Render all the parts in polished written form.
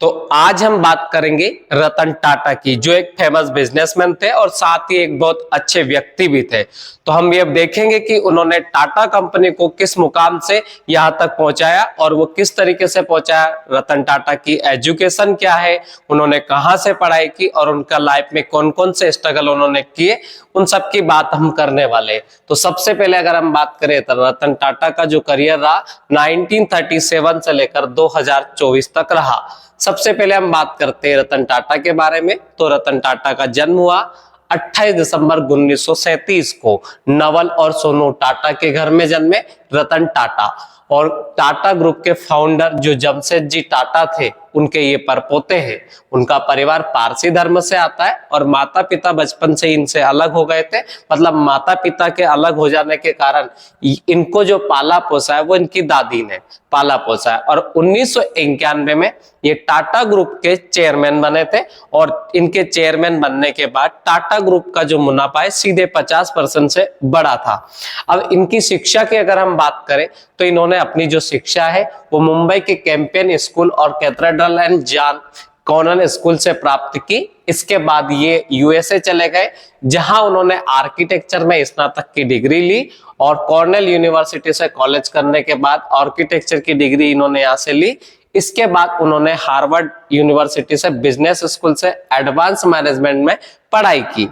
तो आज हम बात करेंगे रतन टाटा की, जो एक फेमस बिजनेसमैन थे और साथ ही एक बहुत अच्छे व्यक्ति भी थे। तो हम ये देखेंगे कि उन्होंने टाटा कंपनी को किस मुकाम से यहाँ तक पहुंचाया और वो किस तरीके से पहुंचाया। रतन टाटा की एजुकेशन क्या है, उन्होंने कहाँ से पढ़ाई की और उनका लाइफ में कौन कौन से स्ट्रगल उन्होंने किए, उन सब की बात हम करने वाले हैं। तो सबसे पहले अगर हम बात करें तो रतन टाटा का जो करियर रहा 1937 से लेकर 2024 तक रहा। सबसे पहले हम बात करते हैं रतन टाटा के बारे में। तो रतन टाटा का जन्म हुआ 28 दिसंबर 1937 को नवल और सोनू टाटा के घर में जन्मे रतन टाटा। और टाटा ग्रुप के फाउंडर जो जमशेद जी टाटा थे, उनके ये परपोते हैं। उनका परिवार पारसी धर्म से आता है और माता पिता बचपन से इनसे अलग हो गए थे। मतलब माता पिता के अलग हो जाने के कारण इनको जो पाला पोसा है वो इनकी दादी ने पाला पोसा है। और 1991 में ये टाटा ग्रुप के चेयरमैन बने थे और इनके चेयरमैन बनने के बाद टाटा ग्रुप का जो मुनाफा है सीधे 50% से बढ़ा था। अब इनकी शिक्षा की अगर हम बात करें तो इन्होंने अपनी जो शिक्षा है वो मुंबई के कैंपेन स्कूल और cathedral and John Cornell school से प्राप्त की। इसके बाद ये यूएसए चले गए, जहां उन्होंने आर्किटेक्चर में स्नातक की डिग्री ली और कॉर्नेल यूनिवर्सिटी से कॉलेज करने के बाद आर्किटेक्चर की डिग्री इन्होंने यहाँ से ली। इसके बाद उन्होंने हार्वर्ड यूनिवर्सिटी से बिजनेस स्कूल से एडवांस मैनेजमेंट में पढ़ाई की।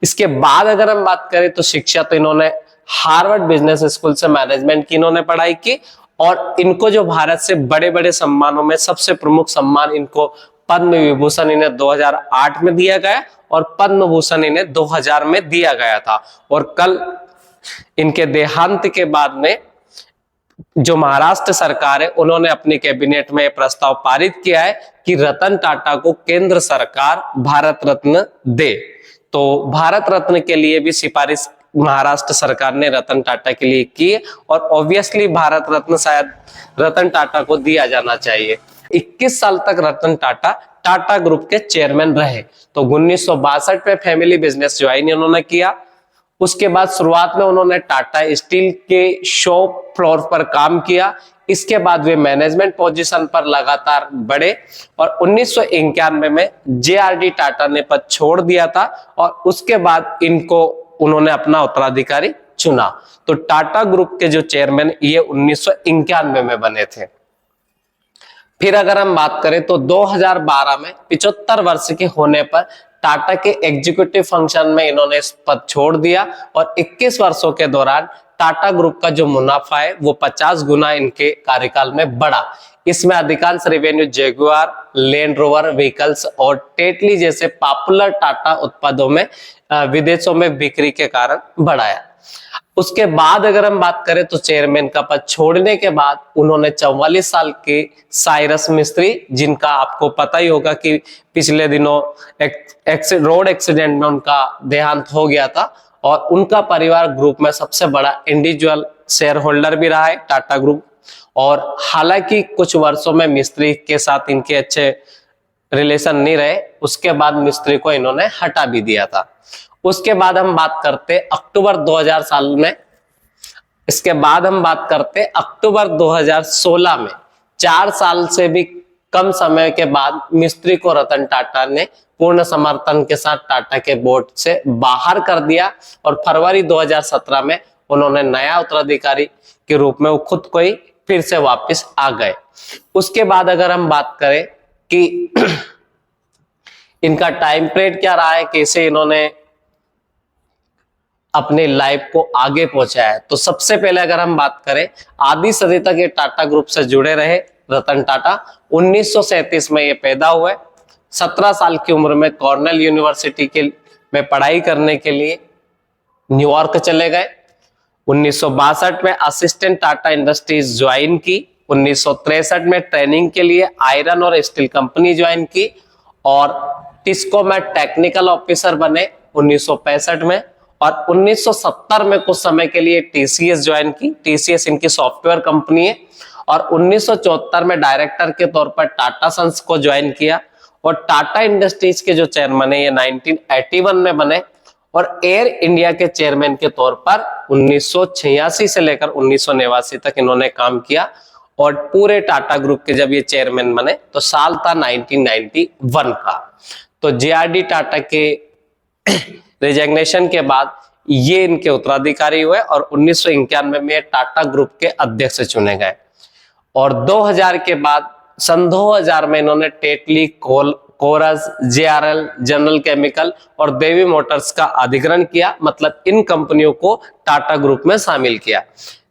इसके बाद अगर हम बात करें तो शिक्षा तो इन्होंने हार्वर्ड बिजनेस स्कूल से मैनेजमेंट की इन्होंने पढ़ाई की। और इनको जो भारत से बड़े बड़े सम्मानों में सबसे प्रमुख सम्मान इनको पद्म विभूषण इन्हें 2008 में दिया गया और पद्म भूषण इन्हें 2000 में दिया गया था। और कल इनके देहांत के बाद में जो महाराष्ट्र सरकार है उन्होंने अपनी कैबिनेट में प्रस्ताव पारित किया है कि रतन टाटा को केंद्र सरकार भारत रत्न दे। तो भारत रत्न के लिए भी सिफारिश महाराष्ट्र सरकार ने रतन टाटा के लिए की और ऑब्वियसली भारत रत्न शायद रतन टाटा को दिया जाना चाहिए। 21 साल तक रतन टाटा टाटा ग्रुप के चेयरमैन रहे। तो 1962 में फैमिली बिजनेस ज्वाइन इन्होंने किया। उसके बाद शुरुआत में उन्होंने टाटा स्टील के शॉप फ्लोर पर काम किया। इसके बाद वे मैनेजमेंट पोजीशन पर लगातार बढ़े और 1991 में जेआरडी टाटा ने पद छोड़ दिया था और उसके बाद इनको उन्होंने अपना उत्तराधिकारी चुना। तो टाटा ग्रुप के जो चेयरमैन ये 1991 में बने थे। फिर अगर हम बात करें तो 2012 में 75 वर्ष के होने पर टाटा के एग्जीक्यूटिव फंक्शन में इन्होंने इस पद छोड़ दिया और 21 वर्षों के दौरान टाटा ग्रुप का जो मुनाफा है वो 50 गुना इनके कार्यकाल में बढ़ा। इसमें अधिकांश revenue Jaguar, land rover vehicles और टेटली जैसे पॉपुलर टाटा उत्पादों में विदेशों में बिक्री के कारण बढ़ाया। उसके बाद अगर हम बात करें तो चेयरमैन का पद छोड़ने के बाद उन्होंने 44 साल के साइरस मिस्त्री, जिनका आपको पता ही होगा कि पिछले दिनों रोड एक्सीडेंट में उनका देहांत हो गया था और उनका परिवार ग्रुप में सबसे बड़ा इंडिविजुअल शेयर होल्डर भी रहा है टाटा ग्रुप। और हालांकि कुछ वर्षों में मिस्त्री के साथ इनके अच्छे रिलेशन नहीं रहे, उसके बाद मिस्त्री को इन्होंने हटा भी दिया था। उसके बाद हम बात करते अक्टूबर 2000 साल में। इसके बाद हम बात करते अक्टूबर 2016 में 4 साल से भी कम समय के बाद मिस्त्री को रतन टाटा ने पूर्ण समर्थन के साथ टाटा के बोर्ड से बाहर कर दिया और फरवरी 2017 में उन्होंने नया उत्तराधिकारी के रूप में वो खुद को ही फिर से वापस आ गए। उसके बाद अगर हम बात करें कि इनका टाइम पीरियड क्या रहा है, कैसे इन्होंने अपने लाइफ को आगे पहुंचाया है, तो सबसे पहले अगर हम बात करें आधी सदी तक ये टाटा ग्रुप से जुड़े रहे रतन टाटा। 1937 में ये पैदा हुए। 17 साल की उम्र में कॉर्नेल यूनिवर्सिटी के में पढ़ाई करने के लिए न्यूयॉर्क चले गए। 1962 में असिस्टेंट टाटा इंडस्ट्रीज ज्वाइन की। 1963 में ट्रेनिंग के लिए आयरन और स्टील कंपनी ज्वाइन की और टिस्को में टेक्निकल ऑफिसर बने 1965 में। और 1970 में कुछ समय के लिए टीसीएस ज्वाइन की। टीसीएस इनकी सॉफ्टवेयर कंपनी है। और 1974 में डायरेक्टर के तौर पर टाटा सन्स को ज्वाइन किया और टाटा इंडस्ट्रीज के जो चेयरमैन है ये 1981 में बने और एयर इंडिया के चेयरमैन के तौर पर 1986 से लेकर 1989 तक इन्होंने काम किया। और पूरे टाटा ग्रुप के जब ये चेयरमैन बने तो साल था 1991 का। तो जेआरडी टाटा के रिजिग्नेशन के बाद ये इनके उत्तराधिकारी हुए और 1991 में टाटा ग्रुप के अध्यक्ष चुने गए। और 2000 के बाद सन 2000 में इन्होंने Tetley, Corus, JRL, general chemical और देवी मोटर्स का अधिग्रहण किया, मतलब इन कंपनियों को टाटा ग्रुप में शामिल किया।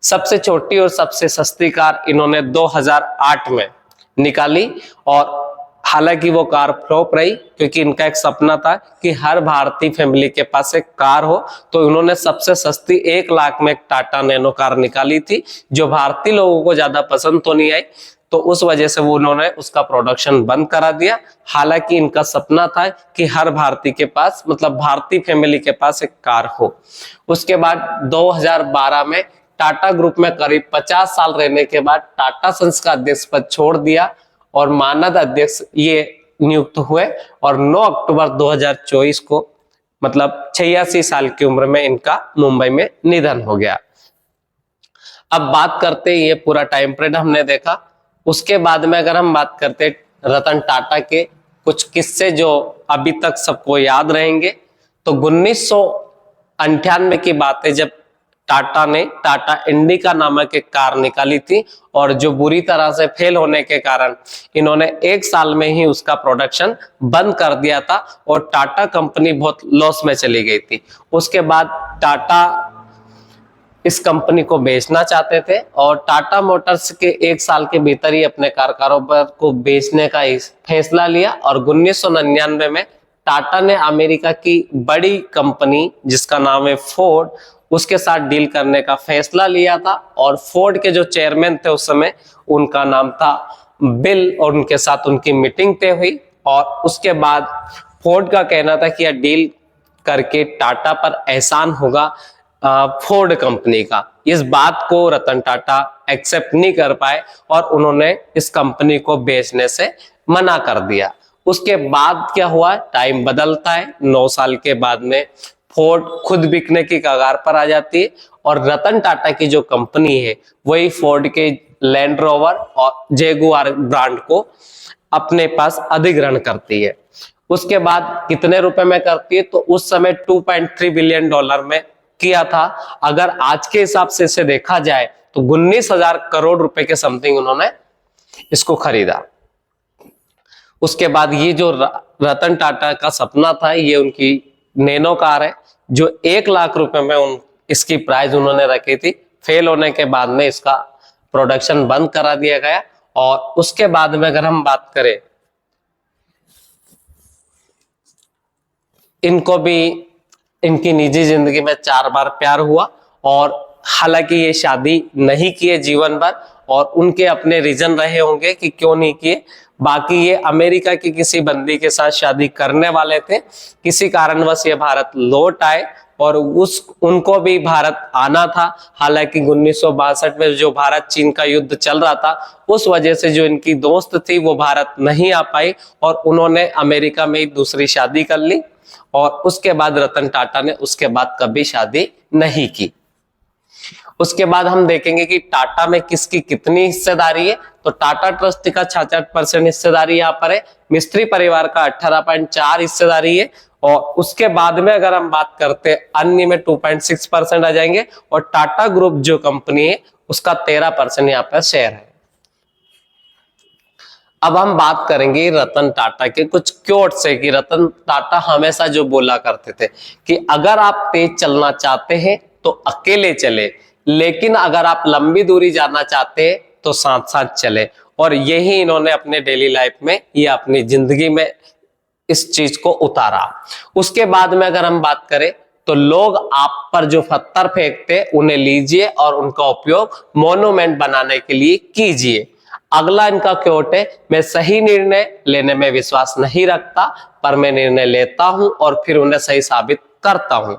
सबसे छोटी और सबसे सस्ती कार इन्होंने 2008 में निकाली और हालांकि वो कार फ्लॉप रही, क्योंकि इनका एक सपना था कि हर भारतीय फैमिली के पास एक कार हो। तो उन्होंने सबसे सस्ती 1 लाख में एक टाटा नैनो कार निकाली थी, जो भारतीय लोगों को ज्यादा पसंद तो नहीं आई, तो उस वजह से वो उन्होंने उसका प्रोडक्शन बंद करा दिया। हालांकि इनका सपना था कि हर भारतीय के पास, मतलब भारतीय फैमिली के पास एक कार हो। उसके बाद 2012 में टाटा ग्रुप में करीब 50 साल रहने के बाद टाटा सन्स का अध्यक्ष पद छोड़ दिया और मानद अध्यक्ष ये नियुक्त हुए और 9 अक्टूबर 2024 को, मतलब 86 साल की उम्र में इनका मुंबई में निधन हो गया। अब बात करते हैं, ये पूरा टाइम पीरियड हमने देखा। उसके बाद में अगर हम बात करते रतन टाटा के कुछ किस्से जो अभी तक सबको याद रहेंगे, तो 1998 की बात है जब टाटा ने टाटा इंडिका नामक एक कार निकाली थी और जो बुरी तरह से फेल होने के कारण इन्होंने 1 साल में ही उसका प्रोडक्शन बंद कर दिया था और टाटा कंपनी बहुत लॉस में चली गई थी। उसके बाद टाटा इस कंपनी को बेचना चाहते थे और टाटा मोटर्स के 1 साल के भीतर ही अपने कार कारोबार को बेचने का फैसला लिया और 1999 में टाटा ने अमेरिका की बड़ी कंपनी जिसका नाम है फोर्ड, उसके साथ डील करने का फैसला लिया था। और फोर्ड के जो चेयरमैन थे उस समय, उनका नाम था बिल, और उनके साथ उनकी मीटिंग तय हुई और उसके बाद फोर्ड का कहना था कि यह डील करके टाटा पर एहसान होगा फोर्ड कंपनी का। इस बात को रतन टाटा एक्सेप्ट नहीं कर पाए और उन्होंने इस कंपनी को बेचने से मना कर दिया। उसके बाद क्या हुआ, टाइम बदलता है। 9 साल के बाद में फोर्ड खुद बिकने की कगार पर आ जाती है और रतन टाटा की जो कंपनी है वही फोर्ड के लैंड रोवर और जैगुआर ब्रांड को अपने पास अधिग्रहण करती है। उसके बाद कितने रुपए में करती है, तो उस समय $2.3 बिलियन में किया था। अगर आज के हिसाब से इसे देखा जाए तो 19,000 करोड़ रुपए के समथिंग उन्होंने इसको खरीदा। उसके बाद ये जो रतन टाटा का सपना था, ये उनकी नैनो कार है जो 1 लाख रुपए में इसकी प्राइस उन्होंने रखी थी। फेल होने के बाद में इसका प्रोडक्शन बंद करा दिया गया। और उसके बाद में अगर हम बात करें, इनको भी इनकी निजी जिंदगी में 4 बार प्यार हुआ और हालांकि ये शादी नहीं किए जीवन भर और उनके अपने रीजन रहे होंगे कि क्यों नहीं किए। बाकी ये अमेरिका की किसी बंदी के साथ शादी करने वाले थे, किसी कारणवश ये भारत लौट आए और उनको भी भारत आना था। हालांकि 1962 में जो भारत चीन का युद्ध चल रहा था उस वजह से जो इनकी दोस्त थी वो भारत नहीं आ पाई और उन्होंने अमेरिका में ही दूसरी शादी कर ली और उसके बाद रतन टाटा ने उसके बाद कभी शादी नहीं की। उसके बाद हम देखेंगे कि टाटा में किसकी कितनी हिस्सेदारी है, तो टाटा ट्रस्ट का 66% हिस्सेदारी यहाँ पर है, मिस्त्री परिवार का 18.4 हिस्सेदारी है और उसके बाद में अगर हम बात करते हैं अन्य में 2.6% आ जाएंगे और टाटा ग्रुप जो कंपनी है उसका 13% यहाँ पर शेयर है। अब हम बात करेंगे रतन टाटा के कुछ क्योट से कि रतन टाटा हमेशा जो बोला करते थे कि अगर आप तेज चलना चाहते हैं तो अकेले चले, लेकिन अगर आप लंबी दूरी जाना चाहते हैं तो साथ साथ चले। और यही इन्होंने अपने डेली लाइफ में या अपनी जिंदगी में इस चीज को उतारा। उसके बाद में अगर हम बात करें तो लोग आप पर जो पत्थर फेंकते उन्हें लीजिए और उनका उपयोग मोन्यूमेंट बनाने के लिए कीजिए। अगला इनका क्योट है, मैं सही निर्णय लेने में विश्वास नहीं रखता पर मैं निर्णय लेता हूं और फिर उन्हें सही साबित करता हूं।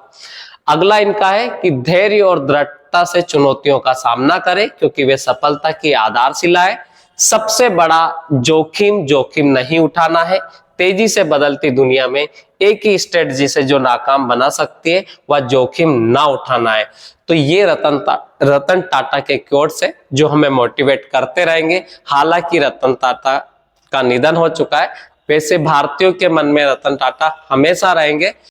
अगला इनका है कि धैर्य और दृढ़ता से चुनौतियों का सामना करें क्योंकि वे सफलता की आधारशिला है। सबसे बड़ा जोखिम नहीं उठाना है, तेजी से बदलती दुनिया में एक ही स्ट्रेटजी से जो नाकाम बना सकती है वह जोखिम ना उठाना है। तो ये रतन टाटा के कोट्स है जो हमें मोटिवेट करते रहेंगे। हालांकि रतन टाटा का निधन हो चुका है, वैसे भारतीयों के मन में रतन टाटा हमेशा रहेंगे।